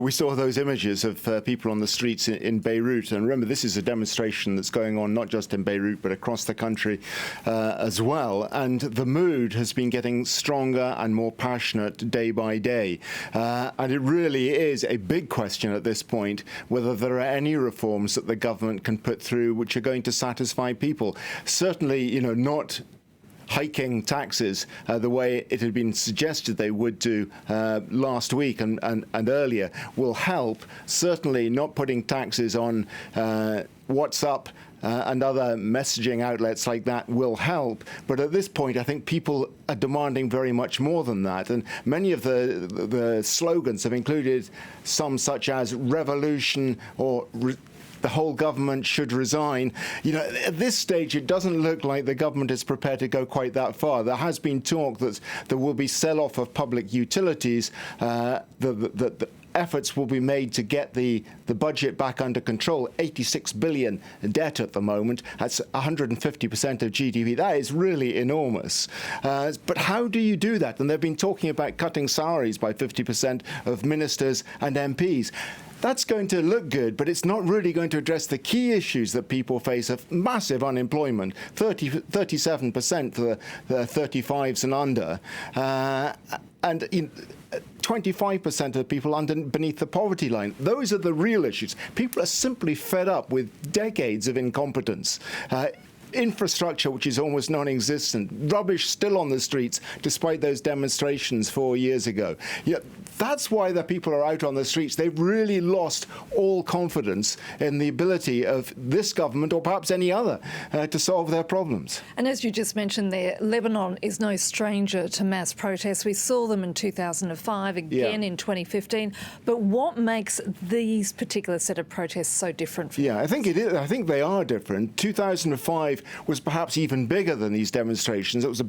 We saw those images of people on the streets in Beirut, and remember, this is a demonstration that's going on not just in Beirut but across the country as well. And the mood has been getting stronger and more passionate day by day. And it really is a big question at this point whether there are any reforms that the government can put through which are going to satisfy people. Certainly, not hiking taxes the way it had been suggested they would do last week and earlier will help. Certainly not putting taxes on WhatsApp and other messaging outlets like that will help. But at this point, I think people are demanding very much more than that. And many of the slogans have included some such as revolution or the whole government should resign. At this stage, it doesn't look like the government is prepared to go quite that far. There has been talk that there will be sell-off of public utilities, the efforts will be made to get the budget back under control. 86 billion debt at the moment. That's 150% of GDP. That is really enormous. But how do you do that? And they've been talking about cutting salaries by 50% of ministers and MPs. That's going to look good, but it's not really going to address the key issues that people face of massive unemployment, 37% for the 35s and under, and 25% of people beneath the poverty line. Those are the real issues. People are simply fed up with decades of incompetence. Infrastructure, which is almost non-existent, rubbish still on the streets, despite those demonstrations 4 years ago. That's why the people are out on the streets. They've really lost all confidence in the ability of this government, or perhaps any other, to solve their problems. And as you just mentioned there, Lebanon is no stranger to mass protests. We saw them in 2005, again in 2015. But what makes these particular set of protests so different from I think it is. I think they are different. 2005 was perhaps even bigger than these demonstrations. It was a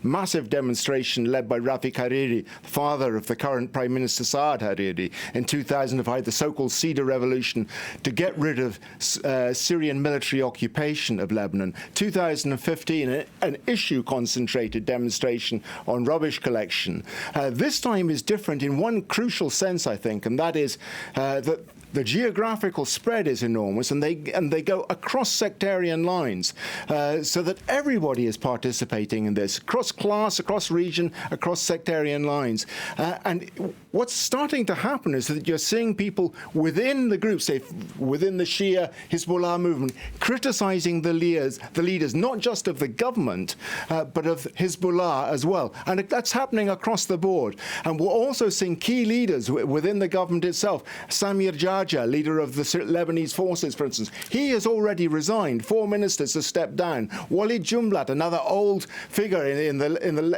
massive demonstration led by Rafik Hariri, the father of the current Prime Minister Saad Hariri, in 2005, the so-called Cedar Revolution, to get rid of Syrian military occupation of Lebanon. 2015, an issue-concentrated demonstration on rubbish collection. This time is different in one crucial sense, I think, and that is that the geographical spread is enormous, and they go across sectarian lines, so that everybody is participating in this, across class, across region, across sectarian lines. And what's starting to happen is that you're seeing people within the groups, say within the Shia Hezbollah movement, criticizing the leaders, not just of the government, but of Hezbollah as well. And that's happening across the board. And we're also seeing key leaders within the government itself. Samir Jaja, leader of the Lebanese forces, for instance, he has already resigned. 4 ministers have stepped down. Walid Jumblat, another old figure in the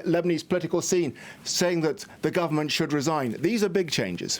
Lebanese political scene, saying that the government should resign. These are big changes.